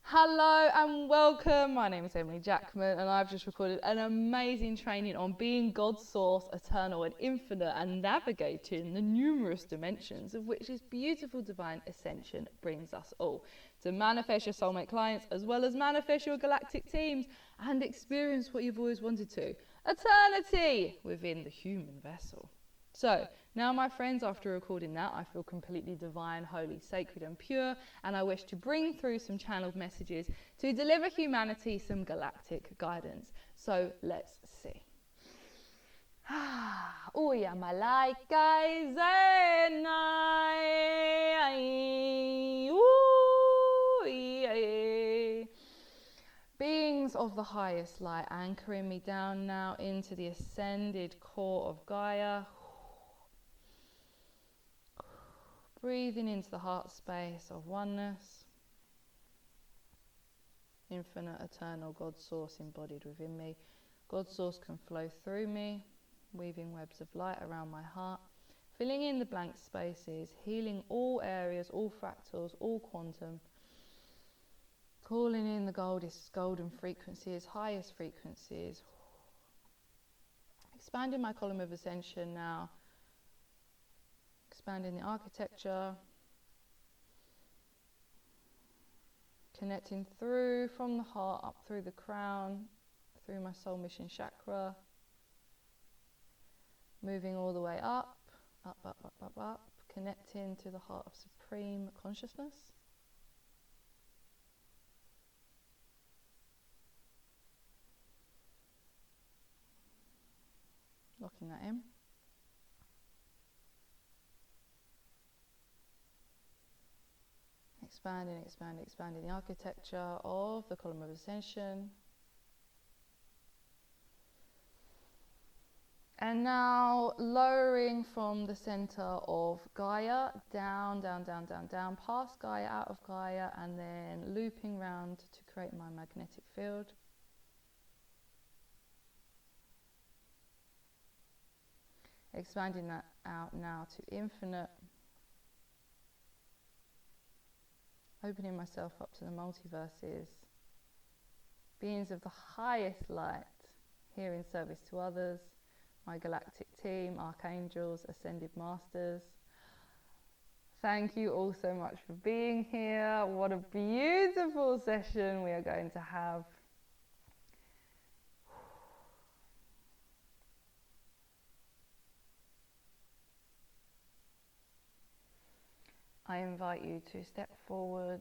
Hello and welcome. My name is Emily Jackman and I've just recorded an amazing training on being God's source, eternal and infinite, and navigating the numerous dimensions of which this beautiful divine ascension brings us all to manifest your soulmate clients as well as manifest your galactic teams and experience what you've always wanted to, eternity within the human vessel. So, now my friends, after recording that, I feel completely divine, holy, sacred and pure, and I wish to bring through some channeled messages to deliver humanity some galactic guidance. So, let's see. Uya malaika zenai. Beings of the highest light, anchoring me down now into the ascended core of Gaia. Breathing into the heart space of oneness, infinite, eternal God source embodied within me. God source can flow through me, weaving webs of light around my heart, filling in the blank spaces, healing all areas, all fractals, all quantum, calling in the golden frequencies, highest frequencies, expanding my column of ascension now, expanding the architecture, connecting through from the heart, up through the crown, through my soul mission chakra, moving all the way up, connecting to the heart of supreme consciousness. Locking that in. Expanding the architecture of the column of ascension. And now lowering from the center of Gaia, down, past Gaia, out of Gaia, and then looping round to create my magnetic field. Expanding that out now to infinite. Opening myself up to the multiverses, beings of the highest light, here in service to others, my galactic team, archangels, ascended masters. Thank you all so much for being here. What a beautiful session we are going to have. I invite you to step forward.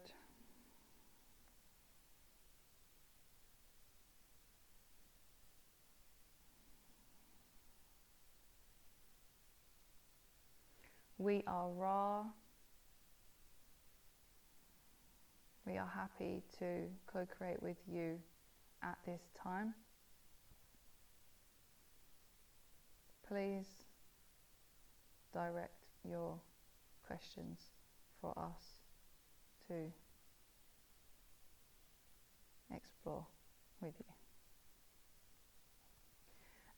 We are Ra. We are happy to co-create with you at this time. Please direct your questions for us to explore with you.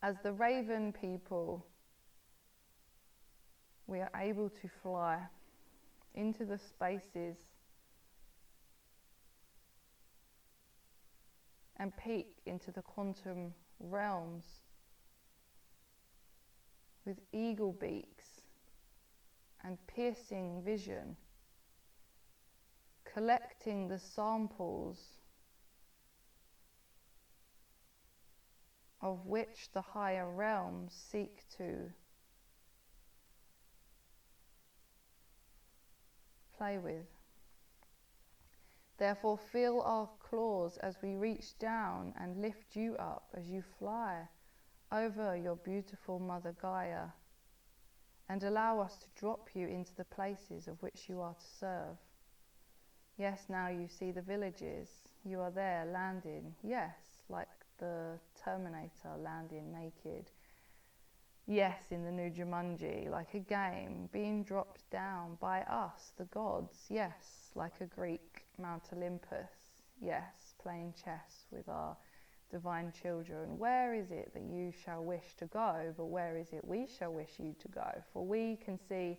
As the Raven people, we are able to fly into the spaces and peek into the quantum realms with eagle beaks and piercing vision, collecting the samples of which the higher realms seek to play with. Therefore, feel our claws as we reach down and lift you up as you fly over your beautiful Mother Gaia, and allow us to drop you into the places of which you are to serve. Yes, now you see the villages. You are there landing. Yes, like the Terminator landing naked. Yes, in the new Jumanji, like a game, being dropped down by us, the gods. Yes, like a Greek Mount Olympus. Yes, playing chess with our divine children. Where is it that you shall wish to go, but where is it we shall wish you to go? For we can see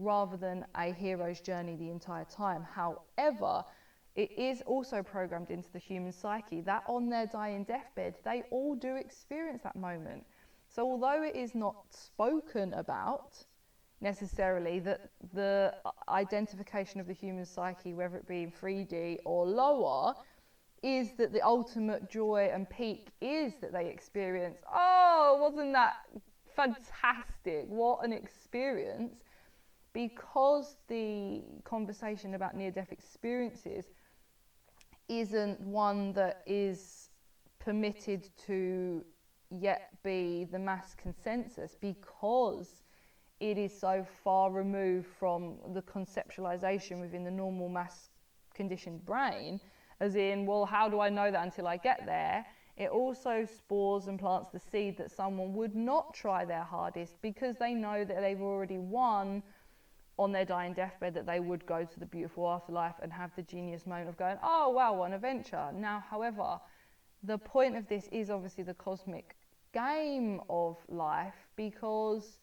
rather than a hero's journey the entire time. However, it is also programmed into the human psyche that on their dying deathbed, they all do experience that moment. So although it is not spoken about necessarily, that the identification of the human psyche, whether it be in 3D or lower, is that the ultimate joy and peak is that they experience, oh, wasn't that fantastic? What an experience. Because the conversation about near-death experiences isn't one that is permitted to yet be the mass consensus, because it is so far removed from the conceptualization within the normal mass conditioned brain, as in, well, how do I know that until I get there? It also spores and plants the seed that someone would not try their hardest because they know that they've already won on their dying deathbed, that they would go to the beautiful afterlife and have the genius moment of going, oh wow, an adventure. Now, however, the point of this is obviously the cosmic game of life, because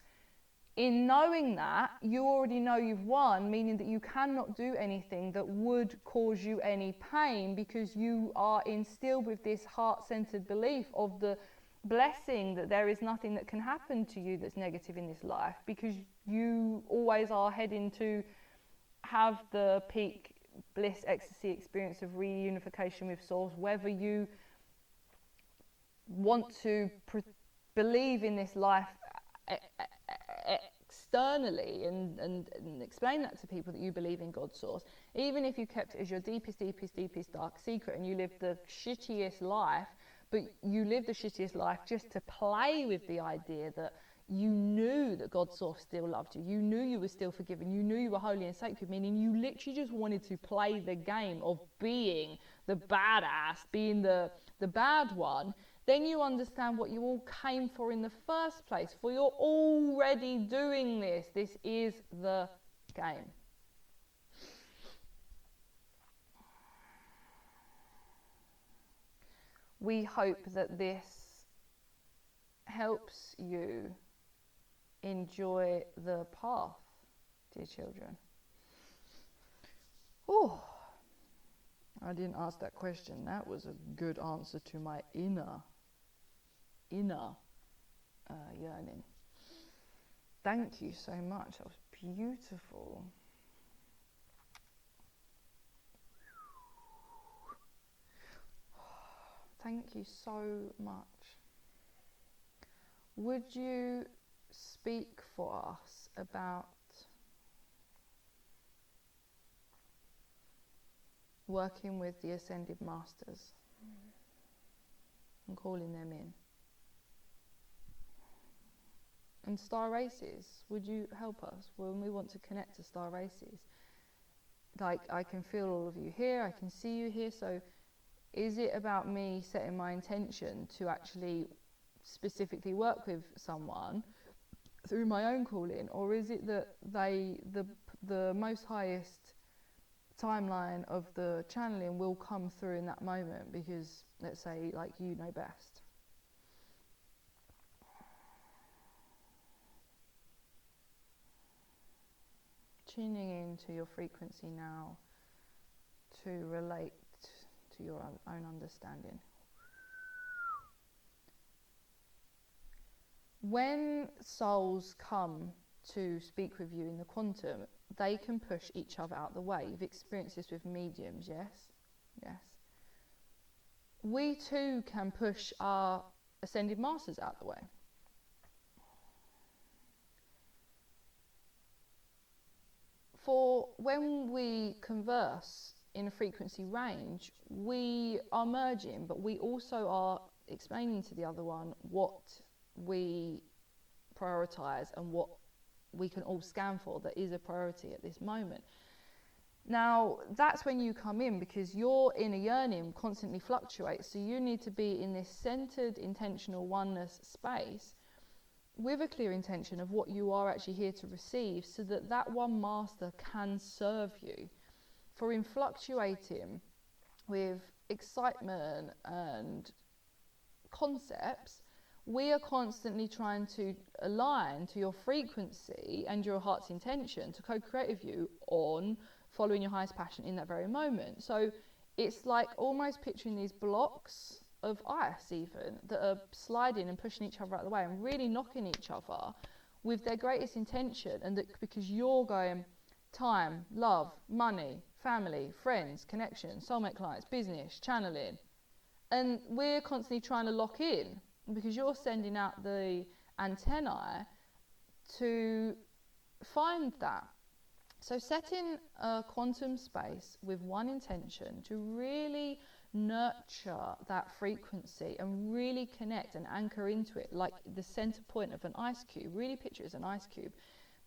in knowing that, you already know you've won, meaning that you cannot do anything that would cause you any pain, because you are instilled with this heart-centered belief of the blessing that there is nothing that can happen to you that's negative in this life, because you always are heading to have the peak bliss ecstasy experience of reunification with source, whether you want to believe in this life externally and explain that to people that you believe in God's source, even if you kept it as your deepest dark secret and you lived the shittiest life, but you lived the shittiest life just to play with the idea that you knew that God's source still loved you, you knew you were still forgiven, you knew you were holy and sacred, meaning you literally just wanted to play the game of being the badass, being the bad one, then you understand what you all came for in the first place. For you're already doing this. This is the game. We hope that this helps you enjoy the path, dear children. Oh, I didn't ask that question. That was a good answer to my inner yearning. Thank you so much. That was beautiful. Thank you so much. Would you speak for us about working with the Ascended Masters and calling them in? And star races, would you help us when we want to connect to star races? Like, I can feel all of you here, I can see you here, so is it about me setting my intention to actually specifically work with someone through my own calling, or is it that the most highest timeline of the channeling will come through in that moment because, let's say, like, you know best? Tuning into your frequency now to relate to your own understanding. When souls come to speak with you in the quantum, they can push each other out the way. You've experienced this with mediums, yes? Yes. We too can push our Ascended Masters out the way. For when we converse in a frequency range, we are merging, but we also are explaining to the other one what we prioritize and what we can all scan for that is a priority at this moment. Now, that's when you come in, because your inner yearning constantly fluctuates, so you need to be in this centered, intentional oneness space with a clear intention of what you are actually here to receive, so that that one master can serve you. For in fluctuating with excitement and concepts, we are constantly trying to align to your frequency and your heart's intention to co-create with you on following your highest passion in that very moment. So it's like almost picturing these blocks of ice even that are sliding and pushing each other out of the way and really knocking each other with their greatest intention, and that because you're going time, love, money, family, friends, connections, soulmate clients, business, channeling, and we're constantly trying to lock in because you're sending out the antennae to find that. So setting a quantum space with one intention to really nurture that frequency and really connect and anchor into it like the center point of an ice cube. Really picture it as an ice cube,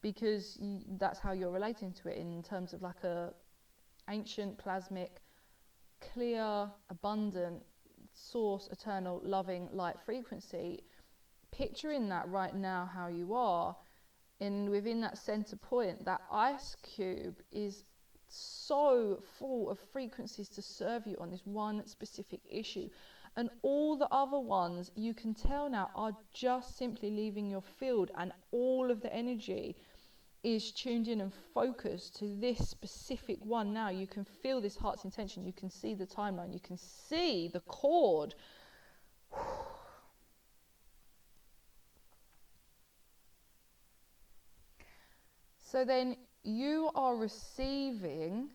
because that's how you're relating to it in terms of like a ancient, plasmic, clear, abundant source, eternal, loving light frequency. Picturing that right now how you are, and within that center point, that ice cube is so full of frequencies to serve you on this one specific issue, and all the other ones you can tell now are just simply leaving your field, and all of the energy is tuned in and focused to this specific one. Now you can feel this heart's intention, you can see the timeline, you can see the chord. So then you are receiving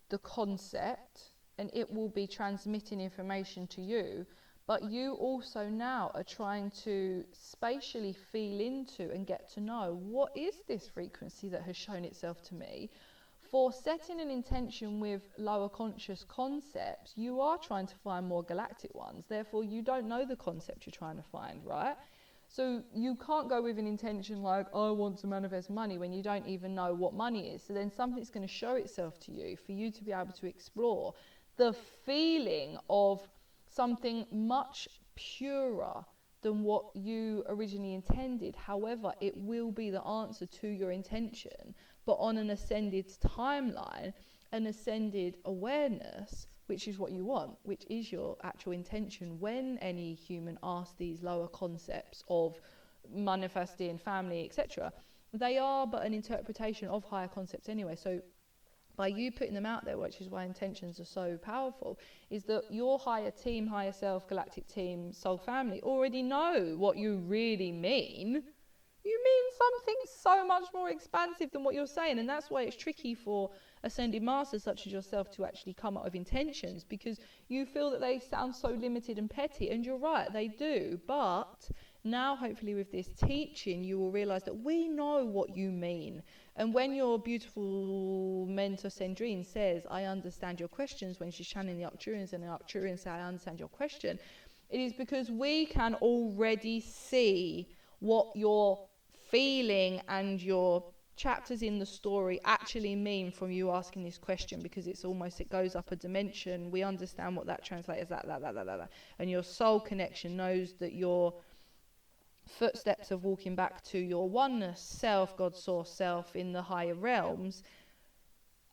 the concept and it will be transmitting information to you, but you also now are trying to spatially feel into and get to know, what is this frequency that has shown itself to me? For setting an intention with lower conscious concepts, you are trying to find more galactic ones. Therefore, you don't know the concept you're trying to find, right? So you can't go with an intention like, I want to manifest money, when you don't even know what money is. So then something's going to show itself to you for you to be able to explore the feeling of something much purer than what you originally intended. However, it will be the answer to your intention, but on an ascended timeline, an ascended awareness, which is what you want, which is your actual intention when any human asks these lower concepts of manifesting, family, etc. They are but an interpretation of higher concepts anyway. So by you putting them out there, which is why intentions are so powerful, is that your higher team, higher self, galactic team, soul family already know what you really mean. You mean something so much more expansive than what you're saying, and that's why it's tricky for ascended masters such as yourself to actually come up with intentions, because you feel that they sound so limited and petty, and you're right, they do. But now hopefully with this teaching you will realize that we know what you mean. And when your beautiful mentor Sandrine says, I understand your questions, when she's channeling the Arcturians and the Arcturians say, I understand your question, it is because we can already see what your feeling and your chapters in the story actually mean from you asking this question, because it's almost, it goes up a dimension. We understand what that translates as, that. And your soul connection knows that your footsteps of walking back to your oneness self, God source self in the higher realms,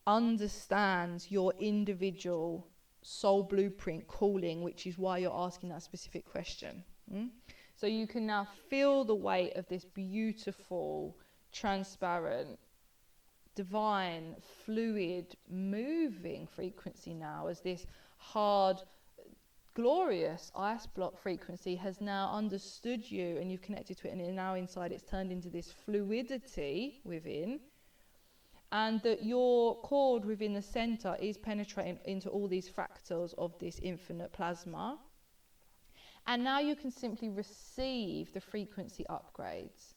understands your individual soul blueprint calling, which is why you're asking that specific question. So you can now feel the weight of this beautiful, transparent, divine, fluid, moving frequency now, as this hard, glorious ice block frequency has now understood you, and you've connected to it, and now inside it's turned into this fluidity within, and that your cord within the center is penetrating into all these fractals of this infinite plasma. And now you can simply receive the frequency upgrades.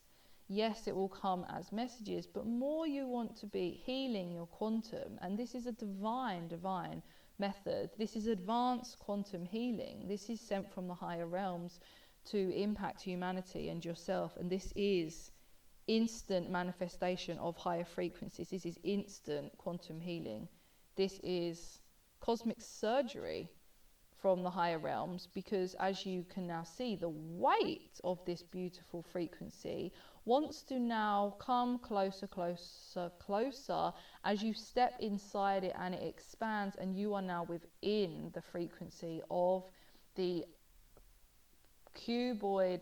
Yes, it will come as messages, but more you want to be healing your quantum, and this is a divine method. This is advanced quantum healing. This is sent from the higher realms to impact humanity and yourself, and this is instant manifestation of higher frequencies. This is instant quantum healing. This is cosmic surgery from the higher realms, because as you can now see, the weight of this beautiful frequency wants to now come closer as you step inside it, and it expands, and you are now within the frequency of the cuboid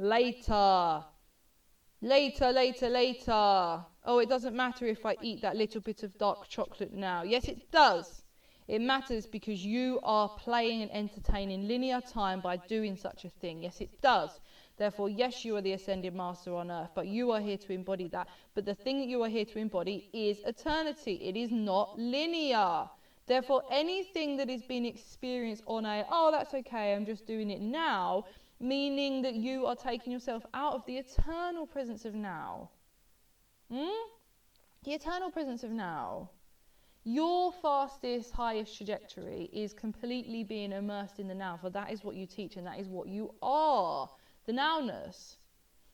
later. Later, later, later. Oh, it doesn't matter if I eat that little bit of dark chocolate now. Yes, it does. It matters because you are playing and entertaining linear time by doing such a thing. Yes, it does. Therefore, yes, you are the ascended master on earth, but you are here to embody that. But the thing that you are here to embody is eternity. It is not linear. Therefore, anything that is being experienced on a, oh, that's okay, I'm just doing it now, meaning that you are taking yourself out of the eternal presence of now. The eternal presence of now. Your fastest, highest trajectory is completely being immersed in the now, for that is what you teach and that is what you are, the nowness.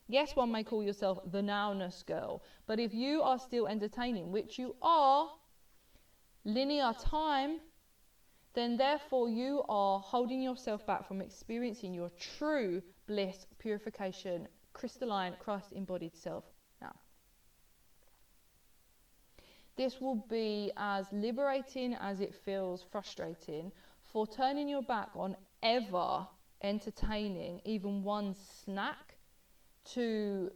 Yes, one may call yourself the nowness girl, but if you are still entertaining, which you are, linear time, then therefore you are holding yourself back from experiencing your true bliss, purification, crystalline, Christ-embodied self now. This will be as liberating as it feels frustrating, for turning your back on ever entertaining even one snack to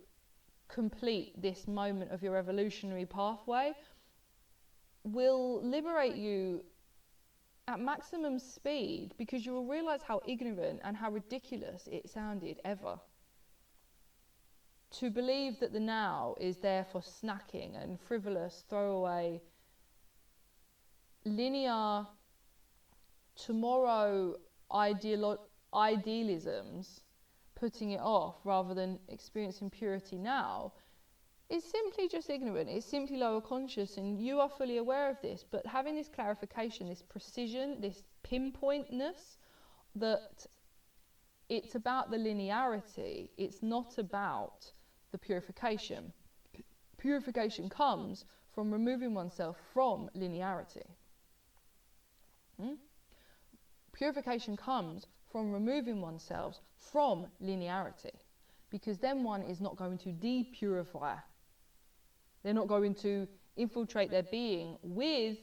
complete this moment of your evolutionary pathway will liberate you at maximum speed, because you will realize how ignorant and how ridiculous it sounded ever to believe that the now is there for snacking and frivolous, throwaway, linear, tomorrow idealisms, putting it off rather than experiencing purity now, is simply just ignorant. It's simply lower conscious, and you are fully aware of this. But having this clarification, this precision, this pinpointness, that it's about the linearity, it's not about the purification. Purification comes from removing oneself from linearity. Purification comes from removing oneself from linearity, because then one is not going to depurify. They're not going to infiltrate their being with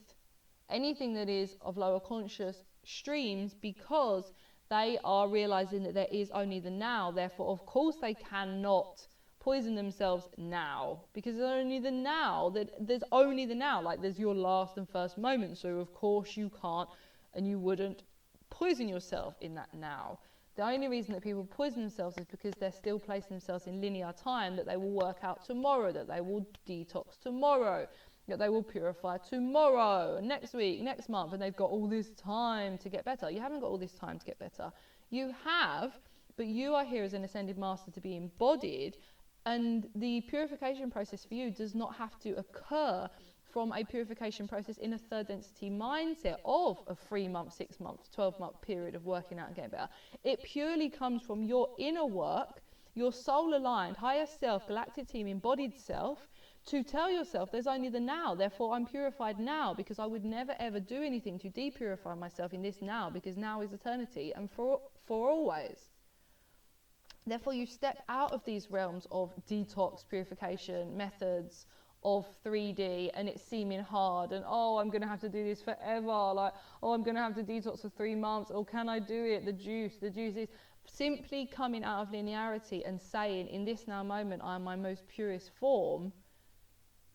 anything that is of lower conscious streams, because they are realizing that there is only the now. Therefore, of course, they cannot poison themselves now, because there's only the now. There's only the now. Like, there's your last and first moment. So, of course, you can't and you wouldn't poison yourself in that now. The only reason that people poison themselves is because they're still placing themselves in linear time, that they will work out tomorrow, that they will detox tomorrow, that they will purify tomorrow, next week, next month, and they've got all this time to get better. You haven't got all this time to get better. You have, but you are here as an ascended master to be embodied, and the purification process for you does not have to occur from a purification process in a third density mindset of a 3-month, 6-month, 12-month period of working out and getting better. It purely comes from your inner work, your soul aligned, higher self, galactic team, embodied self, to tell yourself there's only the now. Therefore, I'm purified now, because I would never ever do anything to depurify myself in this now, because now is eternity and for always. Therefore, you step out of these realms of detox, purification, methods of 3D, and it's seeming hard, and oh, I'm going to have to do this forever, like, oh, I'm going to have to detox for 3 months, or can I do it? The juice is simply coming out of linearity and saying, in this now moment, I am my most purest form.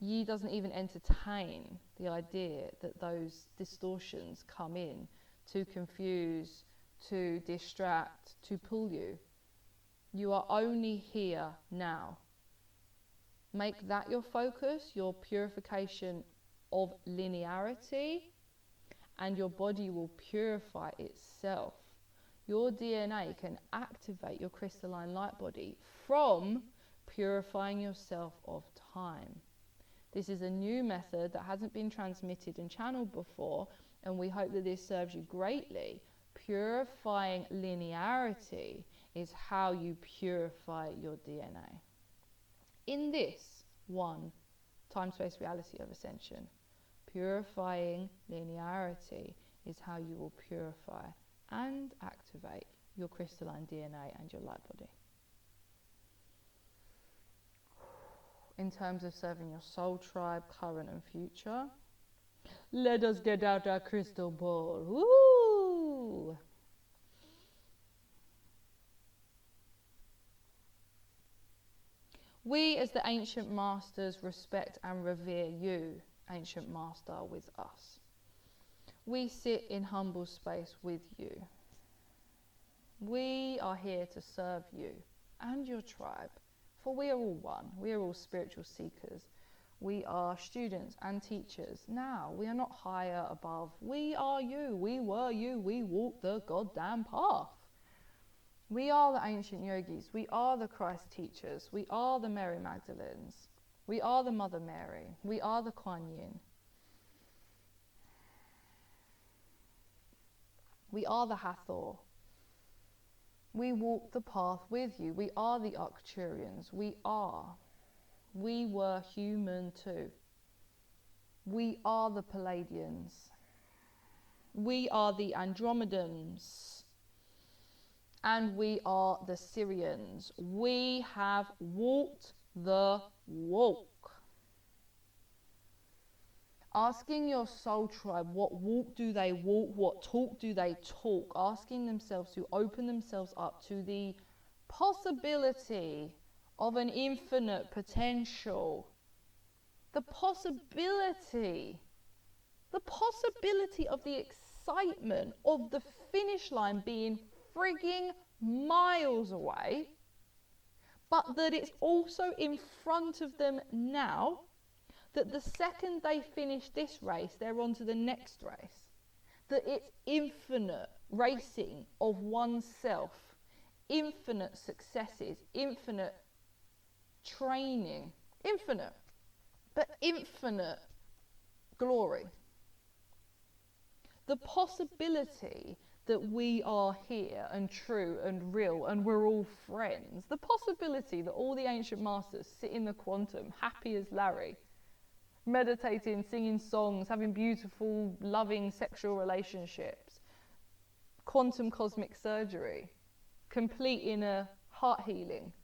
Ye doesn't even entertain the idea that those distortions come in to confuse, to distract, to pull you. You are only here now. Make that your focus, your purification of linearity, and your body will purify itself. Your DNA can activate your crystalline light body from purifying yourself of time. This is a new method that hasn't been transmitted and channeled before, and we hope that this serves you greatly. Purifying linearity is how you purify your DNA. In this one time-space reality of ascension, purifying linearity is how you will purify and activate your crystalline DNA and your light body. In terms of serving your soul tribe, current and future, let us get out our crystal ball. Woo! We as the ancient masters respect and revere you, ancient master, with us. We sit in humble space with you. We are here to serve you and your tribe, for we are all one. We are all spiritual seekers. We are students and teachers. Now, we are not higher above. We are you. We were you. We walk the goddamn path. We are the ancient yogis. We are the Christ teachers. We are the Mary Magdalenes. We are the Mother Mary. We are the Kuan Yin. We are the Hathor. We walk the path with you. We are the Arcturians. We are. We were human too. We are the Palladians. We are the Andromedans. And we are the Syrians. We have walked the walk. Asking your soul tribe, what walk do they walk? What talk do they talk? Asking themselves to open themselves up to the possibility of an infinite potential. The possibility of the excitement of the finish line being frigging miles away, but that it's also in front of them now, that the second they finish this race, they're on to the next race. That it's infinite racing of oneself, infinite successes, infinite training, infinite glory. The possibility that we are here and true and real and we're all friends. The possibility that all the ancient masters sit in the quantum, happy as Larry, meditating, singing songs, having beautiful, loving sexual relationships, quantum cosmic surgery, complete inner heart healing,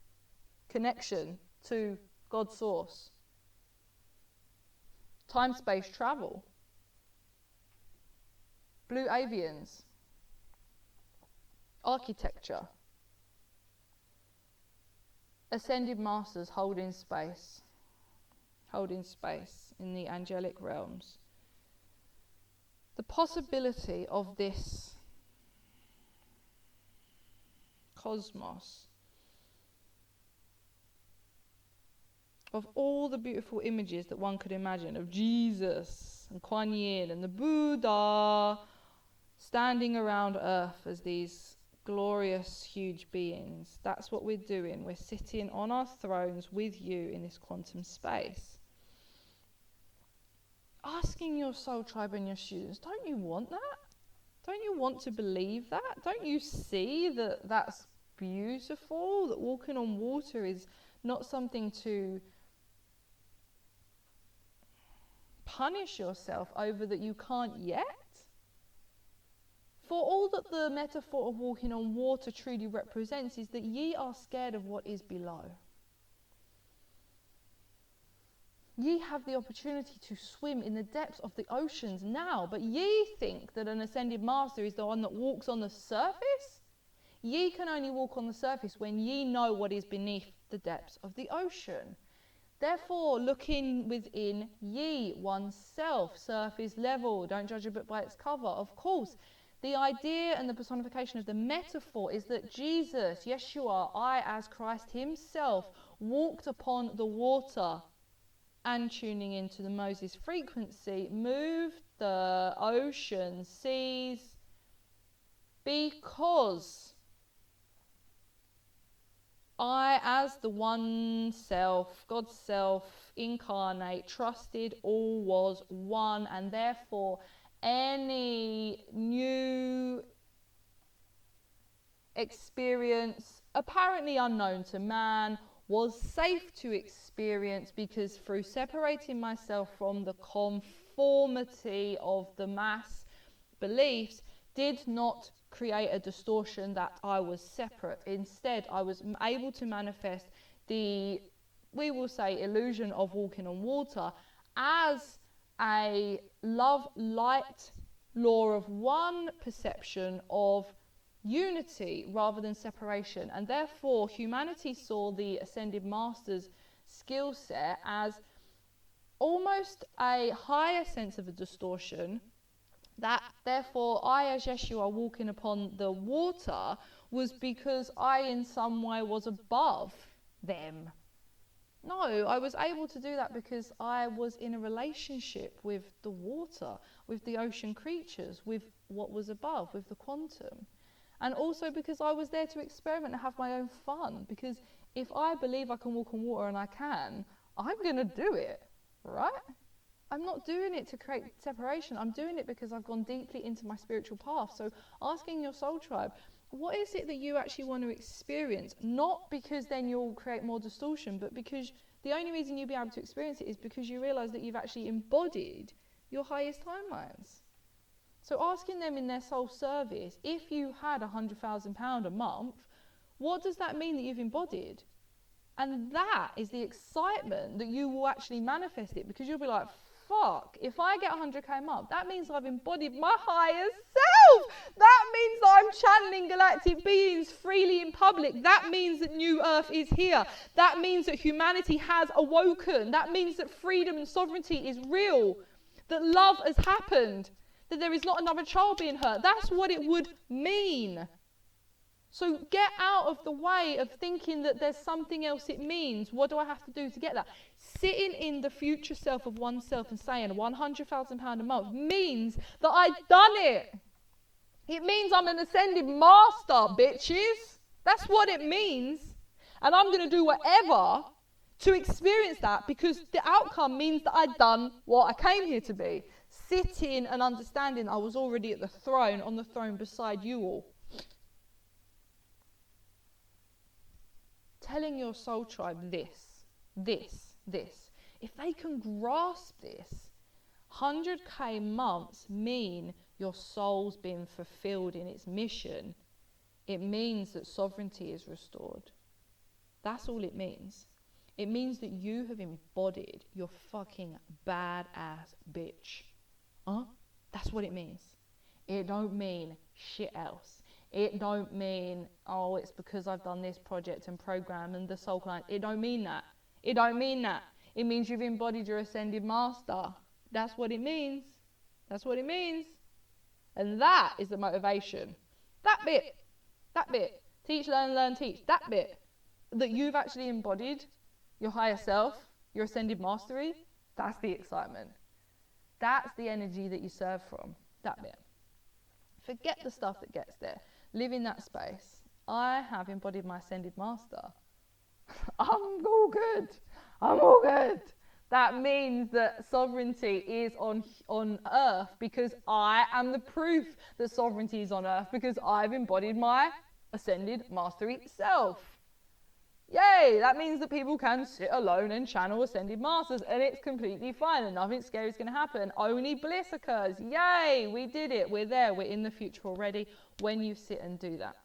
connection to God's source, time-space travel, blue avians, architecture, ascended masters holding space in the angelic realms. The possibility of this cosmos, of all the beautiful images that one could imagine of Jesus and Kuan Yin and the Buddha standing around Earth as these glorious, huge beings. That's what we're doing. We're sitting on our thrones with you in this quantum space. Asking your soul tribe and your students, don't you want that? Don't you want to believe that? Don't you see that that's beautiful? That walking on water is not something to punish yourself over that you can't yet? For all that the metaphor of walking on water truly represents is that ye are scared of what is below. Ye have the opportunity to swim in the depths of the oceans now, but ye think that an ascended master is the one that walks on the surface? Ye can only walk on the surface when ye know what is beneath the depths of the ocean. Therefore, looking within ye, oneself, surface level, don't judge a book by its cover. Of course, the idea and the personification of the metaphor is that Jesus, Yeshua, I as Christ himself, walked upon the water and tuning into the Moses frequency, moved the ocean, seas, because I, as the one self, God's self, incarnate, trusted all was one, and therefore any new experience, apparently unknown to man, was safe to experience, because through separating myself from the conformity of the mass beliefs did not create a distortion that I was separate. Instead, I was able to manifest the, we will say, illusion of walking on water as a love light law of one perception of unity rather than separation. And therefore humanity saw the ascended masters skill set as almost a higher sense of a distortion, that therefore I as Yeshua walking upon the water was because I in some way was above them. No, I was able to do that because I was in a relationship with the water, with the ocean creatures, with what was above, with the quantum. And also because I was there to experiment and have my own fun. Because if I believe I can walk on water, and I can, I'm going to do it, right? I'm not doing it to create separation. I'm doing it because I've gone deeply into my spiritual path. So asking your soul tribe, what is it that you actually want to experience? Not because then you'll create more distortion, but because the only reason you'll be able to experience it is because you realize that you've actually embodied your highest timelines. So asking them in their soul service, if you had £100,000 a month, what does that mean that you've embodied? And that is the excitement that you will actually manifest it, because you'll be like, fuck, if I get 100k a month, that means I've embodied my higher self. That means that I'm channeling galactic beings freely in public. That means that New Earth is here. That means that humanity has awoken. That means that freedom and sovereignty is real. That love has happened. That there is not another child being hurt. That's what it would mean. So get out of the way of thinking that there's something else it means. What do I have to do to get that? Sitting in the future self of oneself and saying £100,000 a month means that I've done it. It means I'm an ascended master, bitches. That's what it means. And I'm going to do whatever to experience that, because the outcome means that I've done what I came here to be. Sitting and understanding I was already at the throne, on the throne beside you all. Telling your soul tribe this. If they can grasp this, 100k months mean your soul's been fulfilled in its mission. It means that sovereignty is restored. That's all it means. It means that you have embodied your fucking badass bitch. That's what it means. It don't mean shit else. It don't mean, oh, it's because I've done this project and program and the soul client. It don't mean that. It don't mean that. It means you've embodied your ascended master. That's what it means. That's what it means. And that is the motivation. That bit. Teach, learn, teach. That bit. That you've actually embodied your higher self, your ascended mastery. That's the excitement. That's the energy that you serve from. That bit. Forget the stuff that gets there. Live in that space. I have embodied my ascended master. I'm all good. That means that sovereignty is on earth, because I am the proof that sovereignty is on earth, because I've embodied my ascended mastery self. Yay! That means that people can sit alone and channel ascended masters, and it's completely fine, and nothing scary is going to happen. Only bliss occurs. Yay! We did it. We're there. We're in the future already when you sit and do that.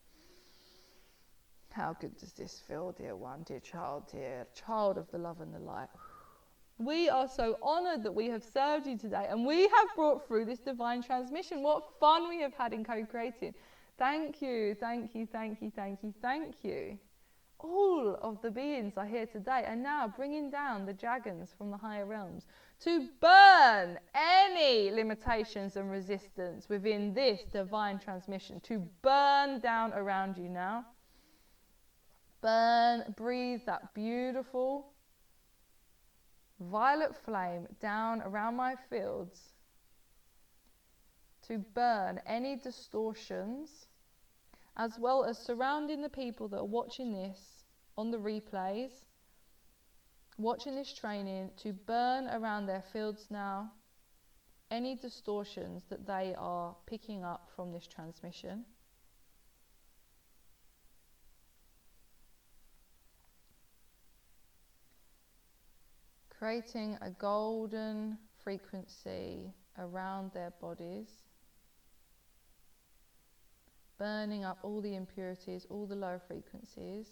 How good does this feel, dear one, dear child of the love and the light? We are so honoured that we have served you today, and we have brought through this divine transmission. What fun we have had in co-creating. Thank you. All of the beings are here today, and now bringing down the dragons from the higher realms to burn any limitations and resistance within this divine transmission, to burn down around you now. Breathe that beautiful violet flame down around my fields to burn any distortions, as well as surrounding the people that are watching this on the replays, watching this training, to burn around their fields now any distortions that they are picking up from this transmission. Creating a golden frequency around their bodies, burning up all the impurities, all the low frequencies.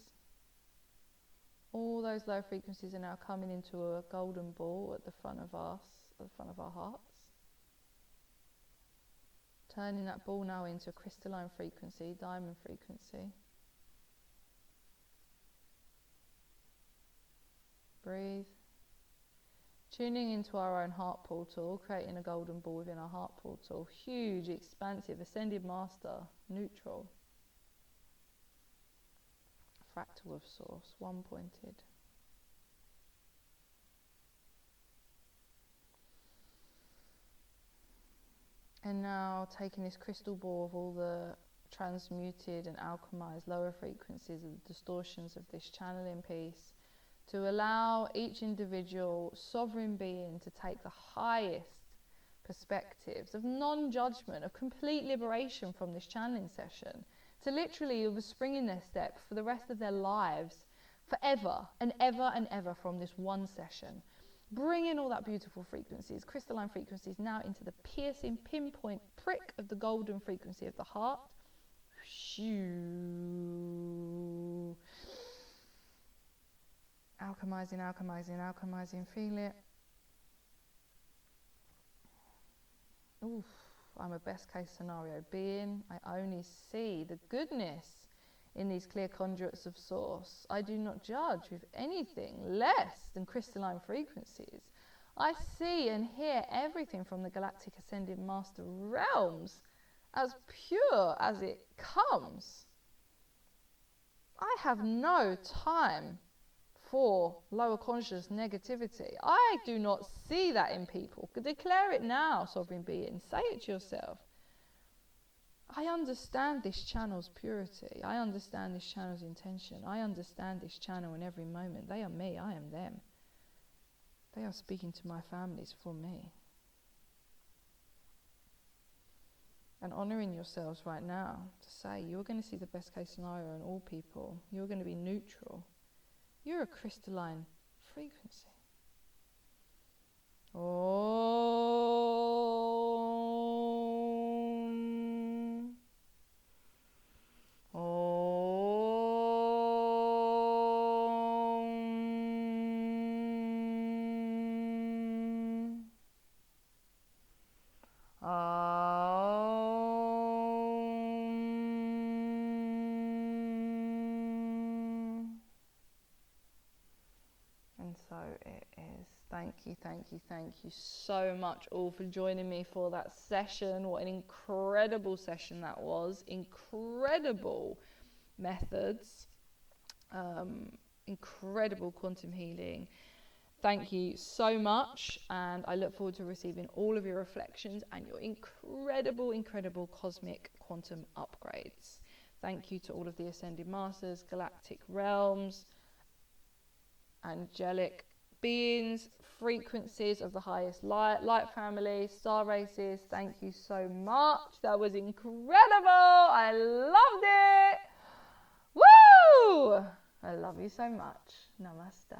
All those low frequencies are now coming into a golden ball at the front of us, at the front of our hearts. Turning that ball now into a crystalline frequency, diamond frequency. Breathe. Tuning into our own heart portal, creating a golden ball within our heart portal. Huge, expansive, ascended master, neutral. Fractal of source, one-pointed. And now taking this crystal ball of all the transmuted and alchemized lower frequencies of the distortions of this channeling piece, to allow each individual sovereign being to take the highest perspectives of non-judgment, of complete liberation from this channeling session, to literally of a spring in their step for the rest of their lives, forever and ever and ever from this one session. Bring in all that beautiful frequencies, crystalline frequencies, now into the piercing pinpoint prick of the golden frequency of the heart. Shoo. Alchemizing, alchemizing, alchemizing. Feel it. Oof, I'm a best case scenario being. I only see the goodness in these clear conduits of source. I do not judge with anything less than crystalline frequencies. I see and hear everything from the galactic ascended master realms as pure as it comes. I have no time for lower conscious negativity. I do not see that in people. Declare it now, sovereign being. Say it to yourself. I understand this channel's purity. I understand this channel's intention. I understand this channel in every moment. They are me. I am them. They are speaking to my families for me. And honouring yourselves right now to say you're going to see the best case scenario in all people. You're going to be neutral. You're a crystalline frequency. Om. And so it is. Thank you, thank you, thank you so much all for joining me for that session. What an incredible session that was. Incredible methods. Incredible quantum healing. Thank you so much, and I look forward to receiving all of your reflections and your incredible, incredible cosmic quantum upgrades. Thank you to all of the Ascended Masters, galactic realms, angelic beings, frequencies of the highest light family, star races. Thank you so much. That was incredible. I loved it. Woo! I love you so much. Namaste.